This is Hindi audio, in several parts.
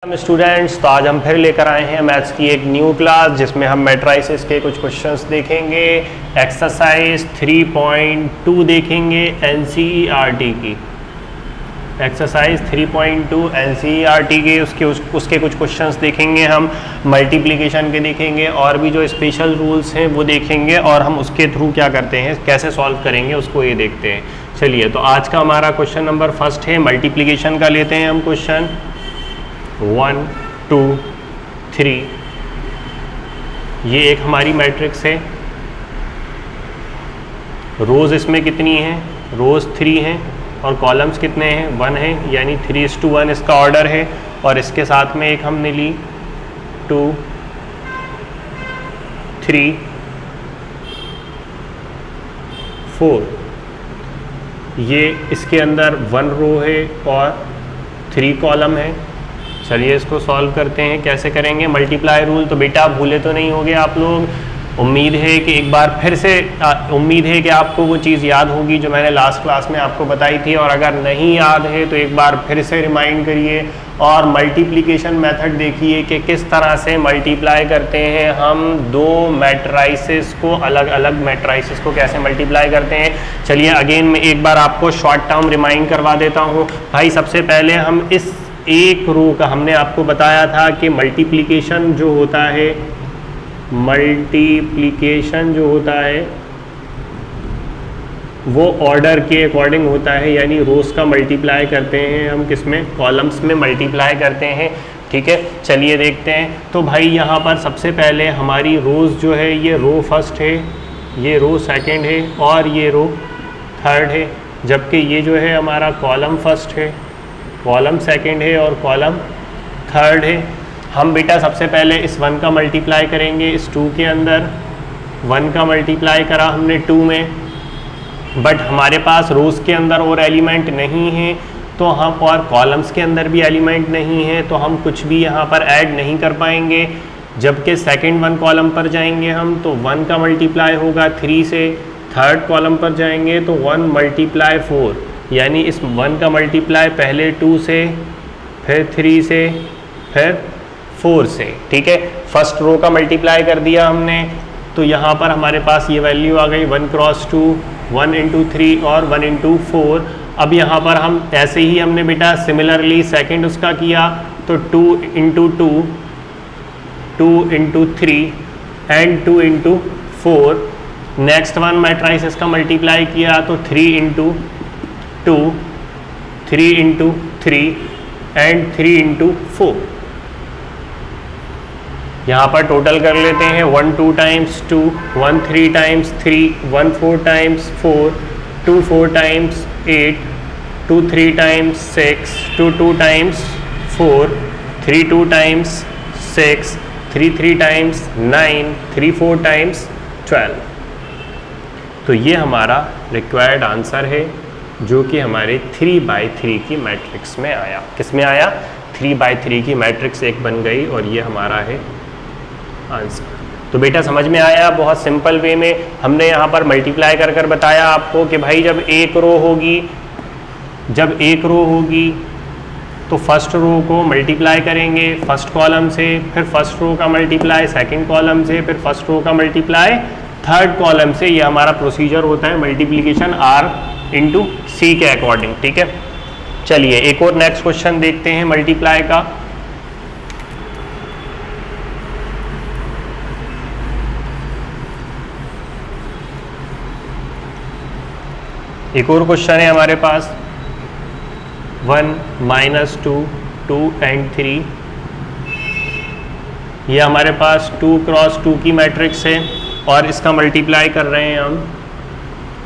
स्टूडेंट्स, तो आज हम फिर लेकर आए हैं मैथ्स की एक न्यू क्लास जिसमें हम मैट्राइसेस के कुछ क्वेश्चंस देखेंगे। एक्सरसाइज 3.2 देखेंगे एनसीईआरटी की। एक्सरसाइज 3.2 एनसीईआरटी के उसके कुछ क्वेश्चंस देखेंगे। हम मल्टीप्लिकेशन के देखेंगे और भी जो स्पेशल रूल्स हैं वो देखेंगे और हम उसके थ्रू क्या करते हैं, कैसे सॉल्व करेंगे उसको ये देखते हैं। चलिए, तो आज का हमारा क्वेश्चन नंबर फर्स्ट है मल्टीप्लिकेशन का। लेते हैं हम क्वेश्चन 1 2 3। ये एक हमारी मैट्रिक्स है। रोज इसमें कितनी हैं? रोज 3 हैं और कॉलम्स कितने हैं? 1 है, यानी 3:1 इसका ऑर्डर है। और इसके साथ में एक हमने ली 2 3 4। ये इसके अंदर 1 रो है और 3 कॉलम है। चलिए इसको सॉल्व करते हैं। कैसे करेंगे? Multiply rule. तो बेटा भूले तो नहीं होंगे आप लोग। उम्मीद है कि एक बार फिर से उम्मीद है कि आपको वो चीज़ याद होगी जो मैंने लास्ट क्लास में आपको बताई थी, और अगर नहीं याद है तो एक बार फिर से रिमाइंड करिए और मल्टीप्लिकेशन मेथड देखिए कि किस तरह से मल्टीप्लाई करते हैं हम दो मैट्राइसेस को, अलग अलग मैट्राइसेस को कैसे मल्टीप्लाई करते हैं। चलिए अगेन मैं एक बार आपको शॉर्ट टर्म रिमाइंड करवा देता हूँ। भाई सबसे पहले हम इस एक रो का, हमने आपको बताया था कि मल्टीप्लिकेशन जो होता है, मल्टीप्लिकेशन जो होता है वो ऑर्डर के अकॉर्डिंग होता है, यानी रोज का मल्टीप्लाई करते हैं हम किसमें? कॉलम्स में मल्टीप्लाई करते हैं। ठीक है, चलिए देखते हैं। तो भाई यहाँ पर सबसे पहले हमारी रोज जो है, ये रो फर्स्ट है, ये रो सेकंड है और ये रो थर्ड है, जबकि ये जो है हमारा कॉलम फर्स्ट है, कॉलम सेकंड है और कॉलम थर्ड है। हम बेटा सबसे पहले इस 1 का मल्टीप्लाई करेंगे इस 2 के अंदर। 1 का मल्टीप्लाई करा हमने 2 में, बट हमारे पास रोज़ के अंदर और एलिमेंट नहीं है तो हम, और कॉलम्स के अंदर भी एलिमेंट नहीं है तो हम कुछ भी यहाँ पर ऐड नहीं कर पाएंगे। जबकि सेकंड 1 कॉलम पर जाएंगे हम तो 1 का मल्टीप्लाई होगा 3 से। थर्ड कॉलम पर जाएंगे तो 1 मल्टीप्लाई 4, यानी इस 1 का मल्टीप्लाई पहले 2 से, फिर 3 से, फिर 4 से। ठीक है, फर्स्ट रो का मल्टीप्लाई कर दिया हमने तो यहाँ पर हमारे पास ये वैल्यू आ गई 1 क्रॉस 2, 1 इंटू 3 और 1 इंटू 4। अब यहाँ पर हम ऐसे ही हमने बेटा सिमिलरली सेकंड उसका किया तो 2 into 2, 2 into 3 and 2 into 4। Next 1 matrices का मल्टीप्लाई किया तो 3 इंटू 2, 3 इंटू 3 एंड 3 इंटू 4। यहाँ पर टोटल कर लेते हैं 1 2 times 2, 1 3 times 3, 1 4 times 4, 2 4 times 8, 2 3 times 6, 2 2 times 4, 3 2 times 6, 3 3 times 9, 3 4 times 12। तो ये हमारा रिक्वायर्ड आंसर है जो कि हमारे 3/3 की मैट्रिक्स में आया। किस में आया? 3/3 की मैट्रिक्स एक बन गई और ये हमारा है आंसर। तो बेटा समझ में आया? बहुत सिंपल वे में हमने यहाँ पर मल्टीप्लाई कर कर बताया आपको कि भाई जब एक रो होगी तो फर्स्ट रो को मल्टीप्लाई करेंगे फर्स्ट कॉलम से, फिर फर्स्ट रो का मल्टीप्लाई सेकंड कॉलम से, फिर फर्स्ट रो का मल्टीप्लाई थर्ड कॉलम से। ये हमारा प्रोसीजर होता है मल्टीप्लिकेशन R इंटू C के अकॉर्डिंग। ठीक है, चलिए एक और नेक्स्ट क्वेश्चन देखते हैं मल्टीप्लाई का। एक और क्वेश्चन है हमारे पास 1 -2 2 एंड 3। ये हमारे पास 2 क्रॉस 2 की मैट्रिक्स है और इसका मल्टीप्लाई कर रहे हैं हम।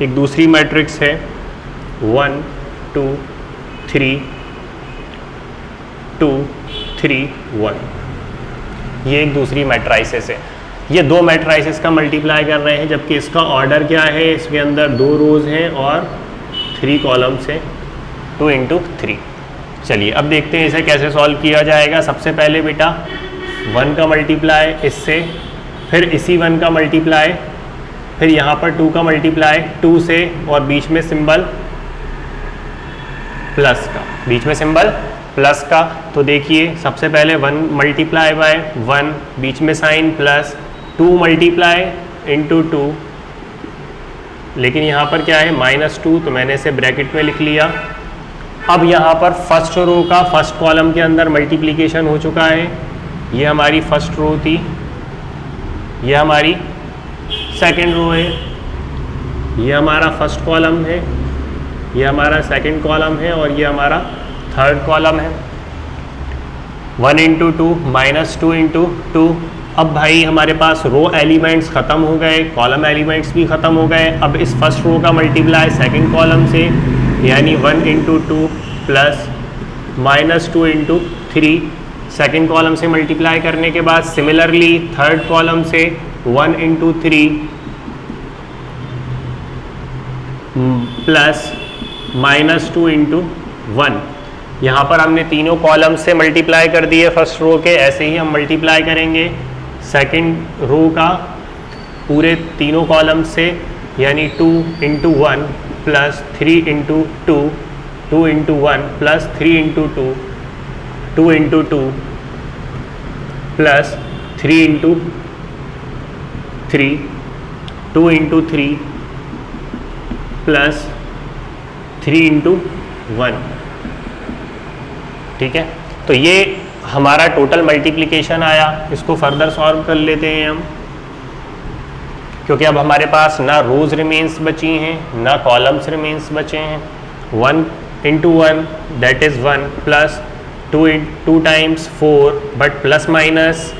एक दूसरी मैट्रिक्स है 1 2 3 2 3 1। ये एक दूसरी मैट्राइसेस है। ये दो मैट्राइसेस का मल्टीप्लाई कर रहे हैं, जबकि इसका ऑर्डर क्या है? इसके अंदर 2 रोज हैं और 3 कॉलम्स हैं, 2 इंटू 3। चलिए अब देखते हैं इसे कैसे सॉल्व किया जाएगा। सबसे पहले बेटा 1 का मल्टीप्लाई इससे, फिर इसी 1 का मल्टीप्लाई, फिर यहाँ पर 2 का मल्टीप्लाई 2 से और बीच में सिंबल प्लस का, बीच में सिंबल प्लस का, तो देखिए सबसे पहले 1 मल्टीप्लाई बाय 1, बीच में साइन प्लस, 2 मल्टीप्लाई इंटू 2, लेकिन यहाँ पर क्या है -2, तो मैंने इसे ब्रैकेट में लिख लिया। अब यहाँ पर फर्स्ट रो का फर्स्ट कॉलम के अंदर मल्टीप्लिकेशन हो चुका है, ये हमारी फर्स्ट रो थी, ये हमारी सेकंड रो है, ये हमारा फर्स्ट कॉलम है, ये हमारा सेकंड कॉलम है और ये हमारा थर्ड कॉलम है। 1 इंटू 2 -2 इंटू 2। अब भाई हमारे पास रो एलिमेंट्स ख़त्म हो गए, कॉलम एलिमेंट्स भी ख़त्म हो गए। अब इस फर्स्ट रो का मल्टीप्लाई सेकंड कॉलम से, यानी 1 into 2 plus -2 into 3, second column से मल्टीप्लाई करने के बाद सिमिलरली थर्ड कॉलम से 1 इंटू 3 प्लस -2 इंटू 1। यहाँ पर हमने तीनों कॉलम से मल्टीप्लाई कर दिए फर्स्ट रो के, ऐसे ही हम मल्टीप्लाई करेंगे सेकंड रो का पूरे तीनों कॉलम से, यानी 2 into 1 plus 3 into 2, 2 into 1 plus 3 into 2, 2 into 2 plus 3 into 3, 2 into 3 plus 3 into 1। ठीक है, तो ये हमारा टोटल मल्टीप्लिकेशन आया। इसको फर्दर सॉल्व कर लेते हैं हम, क्योंकि अब हमारे पास ना रोज रिमेन्स बची हैं ना कॉलम्स रिमेन्स बचे हैं। 1 into 1 that is 1 plus 2 times 4 but plus minus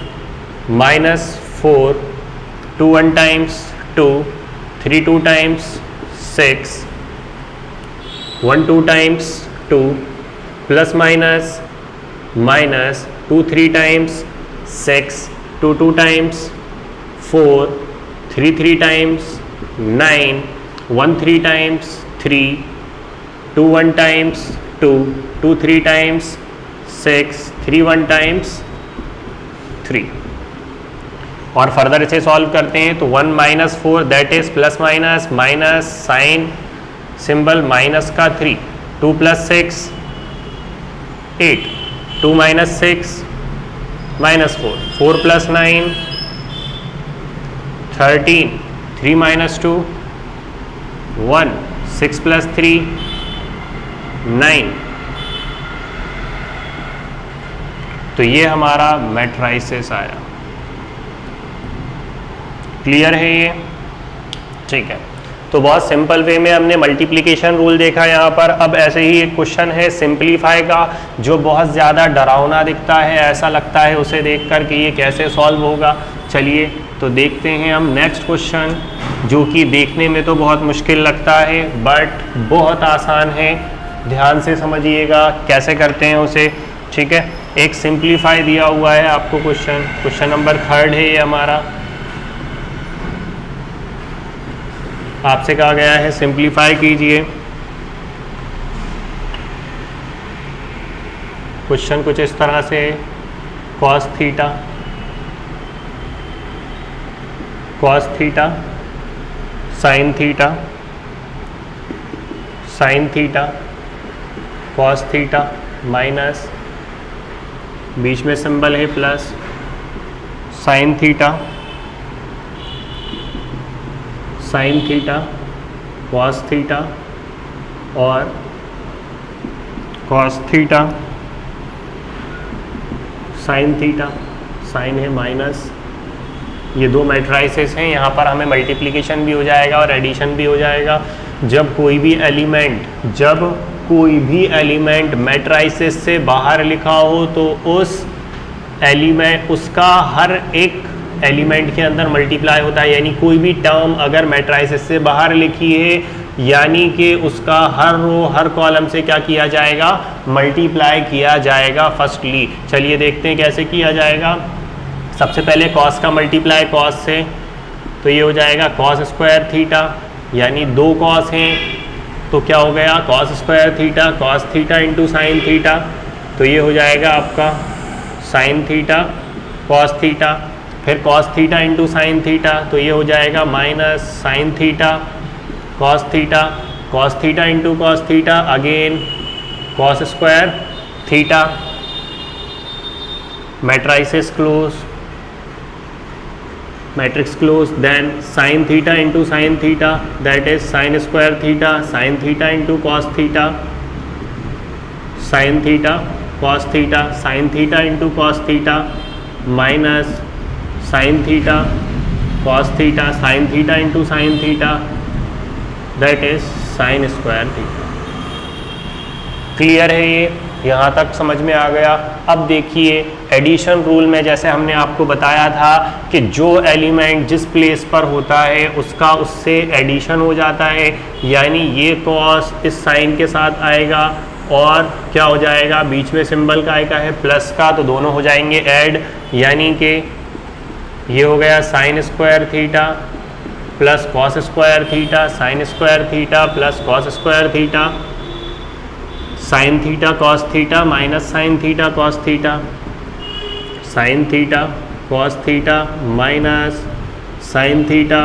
-4, 2 1 times 2, 3 2 times 6, 1 2 times 2 plus minus -2 3 times 6, 2 2 times 4, 3 3 times 9, 1 3 times 3, 2 1 times 2, 2 3 times 6, 3 1 times 3। और फर्दर इसे सॉल्व करते हैं तो 1 - 4 that is plus minus sign symbol minus का 3, 2 + 6 8, 2 - 6 -4, 4 + 9 13, 3 - 2 1, 6 + 3 9। तो ये हमारा मैट्राइसिस आया। क्लियर है ये? ठीक है, तो बहुत सिंपल वे में हमने मल्टीप्लिकेशन रूल देखा यहाँ पर। अब ऐसे ही एक क्वेश्चन है सिंप्लीफाई का, जो बहुत ज़्यादा डरावना दिखता है, ऐसा लगता है उसे देखकर कि ये कैसे सॉल्व होगा। चलिए तो देखते हैं हम नेक्स्ट क्वेश्चन, जो कि देखने में तो बहुत मुश्किल लगता है बट बहुत आसान है। ध्यान से समझिएगा कैसे करते हैं उसे। ठीक है, एक सिंप्लीफाई दिया हुआ है आपको क्वेश्चन नंबर 3 है ये हमारा। आपसे कहा गया है सिंप्लीफाई कीजिए। क्वेश्चन कुछ इस तरह से, cos theta sin theta cos theta minus, बीच में सिंबल है plus, sin theta cos theta और cos theta sin theta, sine है माइनस। ये दो मैट्राइसेस हैं, यहाँ पर हमें मल्टीप्लिकेशन भी हो जाएगा और एडिशन भी हो जाएगा। जब कोई भी एलिमेंट मैट्राइसेस से बाहर लिखा हो तो उसका हर एक एलिमेंट के अंदर मल्टीप्लाई होता है। यानी कोई भी टर्म अगर मैट्राइसेस से बाहर लिखी है, यानी कि उसका हर रो हर कॉलम से क्या किया जाएगा, मल्टीप्लाई किया जाएगा फर्स्टली। चलिए देखते हैं कैसे किया जाएगा। सबसे पहले कॉस का मल्टीप्लाई कॉस से, तो ये हो जाएगा cos स्क्वायर थीटा, यानी 2 कॉस हैं तो क्या हो गया cos square theta, cos theta into sine theta, तो ये हो जाएगा आपका साइन थीटा cos थीटा। फिर cos theta into sine theta, तो ये हो जाएगा minus sine theta cos theta into cos theta, again cos square theta, matrices close, matrix close, then sin theta into sin theta, that is sin square theta, sin theta into cos theta, sin theta cos theta, sin theta into cos theta, minus sin theta cos theta, sin theta into sin theta, that is sin square theta। Clear है ये, यहाँ तक समझ में आ गया। अब देखिए एडिशन रूल में जैसे हमने आपको बताया था कि जो एलिमेंट जिस प्लेस पर होता है उसका उससे एडिशन हो जाता है, यानी ये कॉस इस साइन के साथ आएगा और क्या हो जाएगा, बीच में सिंबल का आएगा है प्लस का, तो दोनों हो जाएंगे ऐड, यानी कि ये हो गया sine square theta plus cos square theta, sine square theta plus cos square theta, sine theta cos theta minus sine theta cos theta, sine theta cos theta minus sine theta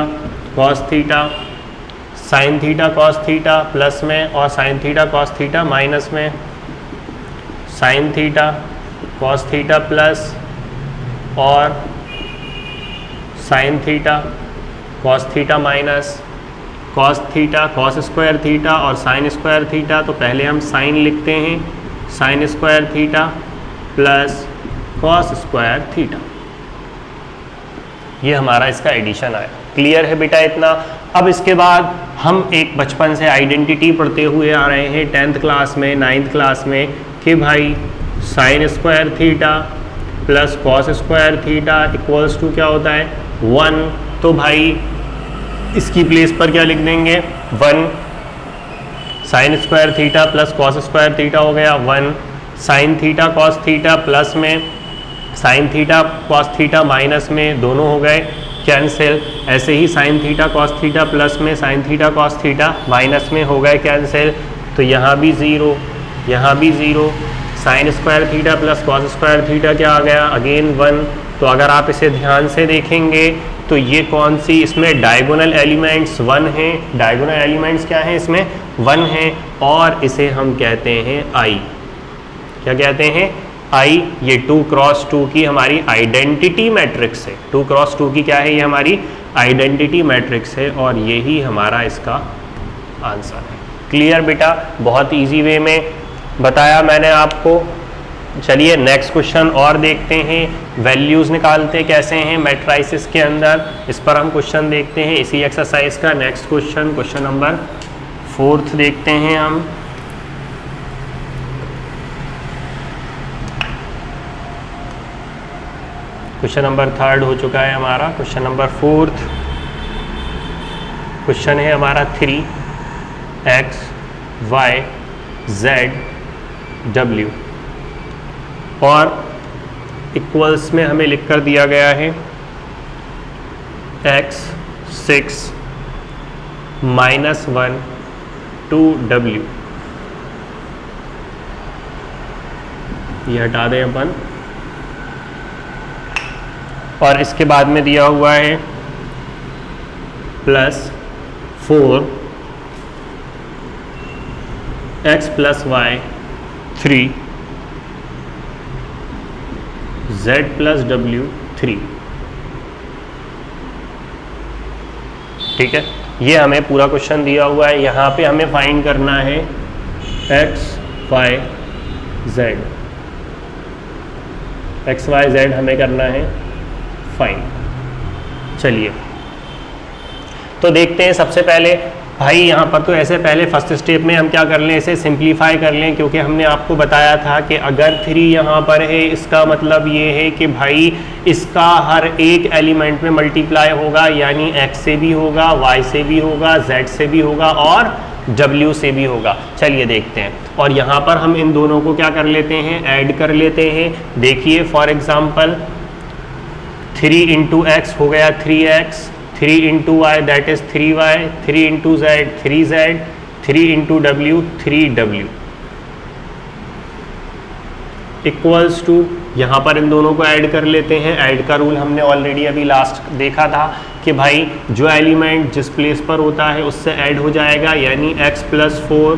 cos theta, sine theta cos theta plus में और sine theta cos theta minus में, sine theta cos theta plus और sine theta cos theta minus, cos theta cos square theta और साइन स्क्वायर थीटा, तो पहले हम साइन लिखते हैं, sign square theta plus cos square theta, ये हमारा इसका एडिशन आया। क्लियर है बेटा इतना। अब इसके बाद हम एक बचपन से आइडेंटिटी पढ़ते हुए आ रहे हैं 10th क्लास में 9th क्लास में कि भाई sine square theta plus cos square theta equals to क्या होता है 1, तो भाई इसकी प्लेस पर क्या लिख देंगे 1, sine square theta plus cos square theta हो गया 1, sine theta cos theta plus में, sine theta cos theta minus में, दोनों हो गए कैंसिल। ऐसे ही sine theta cos theta plus में, sine theta cos theta minus में हो गए कैंसिल, तो यहाँ भी 0, यहाँ भी 0, sign square theta plus cos square theta क्या आ गया अगेन 1। तो अगर आप इसे ध्यान से देखेंगे तो ये कौन सी, इसमें डायगोनल एलिमेंट्स 1 हैं, डायगोनल एलिमेंट्स क्या हैं इसमें 1 हैं, और इसे हम कहते हैं आई, क्या कहते हैं आई। ये 2 क्रॉस 2 की हमारी आइडेंटिटी मैट्रिक्स है, 2 क्रॉस 2 की क्या है, ये हमारी आइडेंटिटी मैट्रिक्स है और यही हमारा इसका आंसर है। क्लियर बेटा, बहुत इजी वे में बताया मैंने आपको। चलिए नेक्स्ट क्वेश्चन और देखते हैं, वैल्यूज़ निकालते कैसे हैं मैट्राइसिस के अंदर, इस पर हम क्वेश्चन देखते हैं इसी एक्सरसाइज का। नेक्स्ट क्वेश्चन, क्वेश्चन नंबर 4 देखते हैं हम। क्वेश्चन नंबर 3 हो चुका है हमारा, क्वेश्चन नंबर 4 क्वेश्चन है हमारा 3x y z w और इक्वल्स में हमें लिख कर दिया गया है x 6 -1 2w, ये हटा दें अपन, और इसके बाद में दिया हुआ है +4 x + y 3 z + w 3। ठीक है, ये हमें पूरा क्वेश्चन दिया हुआ है। यहाँ पे हमें फाइंड करना है x y z, x y z हमें करना है फाइंड। चलिए तो देखते हैं। सबसे पहले भाई यहाँ पर तो ऐसे पहले फर्स्ट स्टेप में हम क्या कर लें, इसे सिंप्लीफाई कर लें, क्योंकि हमने आपको बताया था कि अगर 3 यहाँ पर है इसका मतलब ये है कि भाई इसका हर एक एलिमेंट में मल्टीप्लाई होगा, यानी x से भी होगा, y से भी होगा, z से भी होगा और w से भी होगा। चलिए देखते हैं, और यहाँ पर हम इन दोनों को क्या कर लेते हैं, ऐड कर लेते हैं। देखिए फॉर एग्जाम्पल 3 × x हो गया 3x, 3 × y that is 3y, 3 × z 3z, 3 × w 3w equals to, यहाँ पर इन दोनों को ऐड कर लेते हैं। ऐड का रूल हमने ऑलरेडी अभी लास्ट देखा था कि भाई जो एलिमेंट जिस प्लेस पर होता है उससे ऐड हो जाएगा, यानी x + 4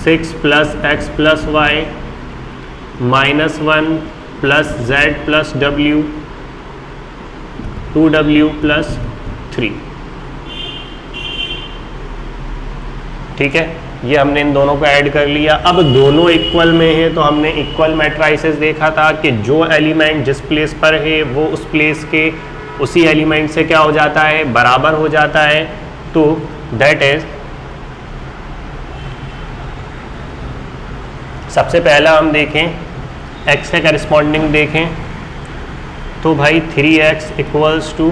6 + x + y -1 plus z plus w, 2w plus 3। ठीक है, ये हमने इन दोनों को ऐड कर लिया। अब दोनों इक्वल में है तो हमने इक्वल मैट्राइसेस देखा था कि जो एलिमेंट जिस प्लेस पर है वो उस प्लेस के उसी एलिमेंट से क्या हो जाता है, बराबर हो जाता है। तो दैट इज, सबसे पहला हम देखें x के करस्पॉन्डिंग देखें तो भाई 3x equals to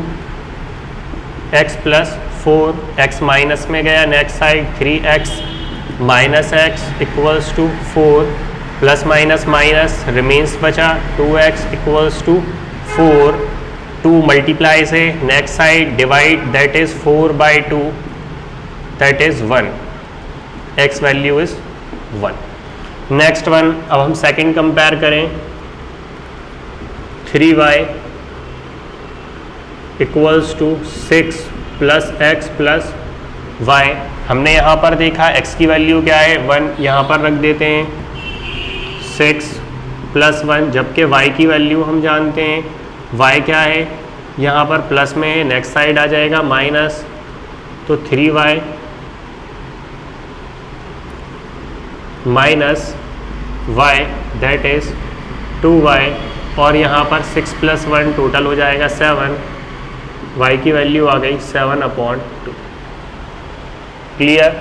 x plus 4, x minus में गया, next side 3x minus x equals to 4 plus minus minus remains बचा 2x इक्वल्स टू 4, 2 मल्टीप्लाई से next side divide, that is 4/2, that is 1, x value is 1। Next one, अब हम सेकंड कंपेयर करें, 3y equals to 6 plus x plus y। हमने यहाँ पर देखा x की वैल्यू क्या है, 1, यहाँ पर रख देते हैं 6 प्लस 1, जबकि y की वैल्यू हम जानते हैं, y क्या है, यहाँ पर प्लस में है, नेक्स्ट साइड आ जाएगा माइनस, तो 3y minus y that is 2y, और यहाँ पर 6 प्लस 1 टोटल हो जाएगा 7, y की वैल्यू आ गई 7/2। क्लियर।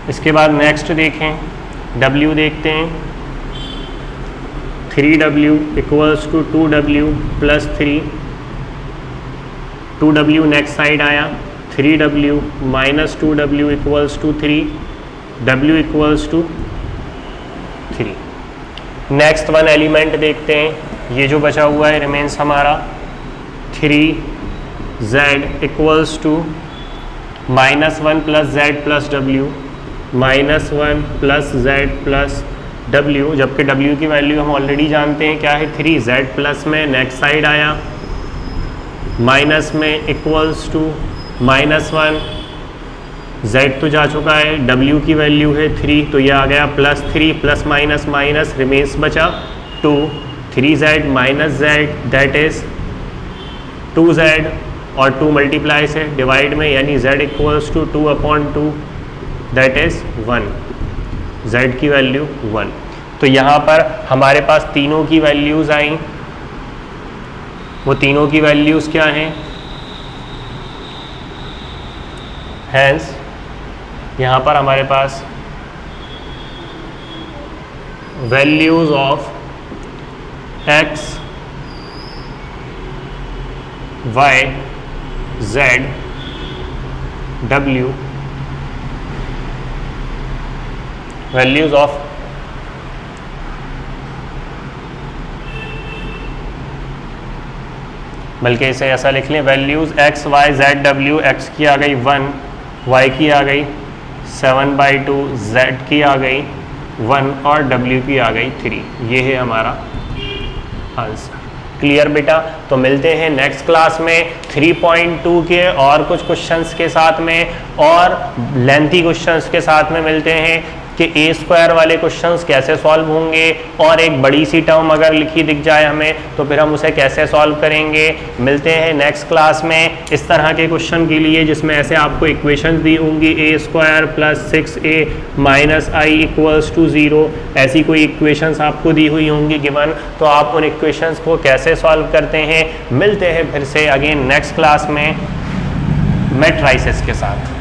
इसके बाद नेक्स्ट देखें, w देखते हैं, 3w equals to 2w plus 3, 2w next side आया, 3w minus 2w equals to 3, w equals to 3। Next one element देखते हैं, ये जो बचा हुआ है रिमेन्स हमारा 3z equals to -1 plus z plus w, -1 plus z plus w, जबकि w की वैल्यू हम ऑलरेडी जानते हैं क्या है 3, z प्लस में नेक्स्ट साइड आया माइनस में इक्वल्स टू -1, z तो जा चुका है, w की वैल्यू है 3, तो ये आ गया +3 प्लस माइनस माइनस रिमेन्स बचा 2, 3z minus z that is 2z, और 2 मल्टीप्लाई से डिवाइड में, यानी z equals to 2/2 that is 1, z की वैल्यू 1। तो यहाँ पर हमारे पास तीनों की वैल्यूज़ आई, वो तीनों की वैल्यूज़ क्या हैं, हैंस यहाँ पर हमारे पास values of x, y, z, w, values of बल्कि इसे ऐसा लिख लें, values x, y, z, w, x की आ गई 1, y की आ गई 7/2, z की आ गई 1 और w की आ गई 3। ये है हमारा आंसर। क्लियर बेटा। तो मिलते हैं नेक्स्ट क्लास में 3.2 के और कुछ क्वेश्चंस के साथ में, और लेंथी क्वेश्चंस के साथ में मिलते हैं कि ए स्क्वायर वाले क्वेश्चंस कैसे सॉल्व होंगे, और एक बड़ी सी टर्म अगर लिखी दिख जाए हमें तो फिर हम उसे कैसे सॉल्व करेंगे। मिलते हैं नेक्स्ट क्लास में इस तरह के क्वेश्चन के लिए जिसमें ऐसे आपको इक्वेशंस दी होंगी, a square plus 6a minus i equals to 0, ऐसी कोई इक्वेशंस आपको दी हुई होंगी गिवन, तो आप उन इक्वेशंस को कैसे सॉल्व करते हैं। मिलते हैं फिर से अगेन नेक्स्ट क्लास में मैट्राइसेस के साथ।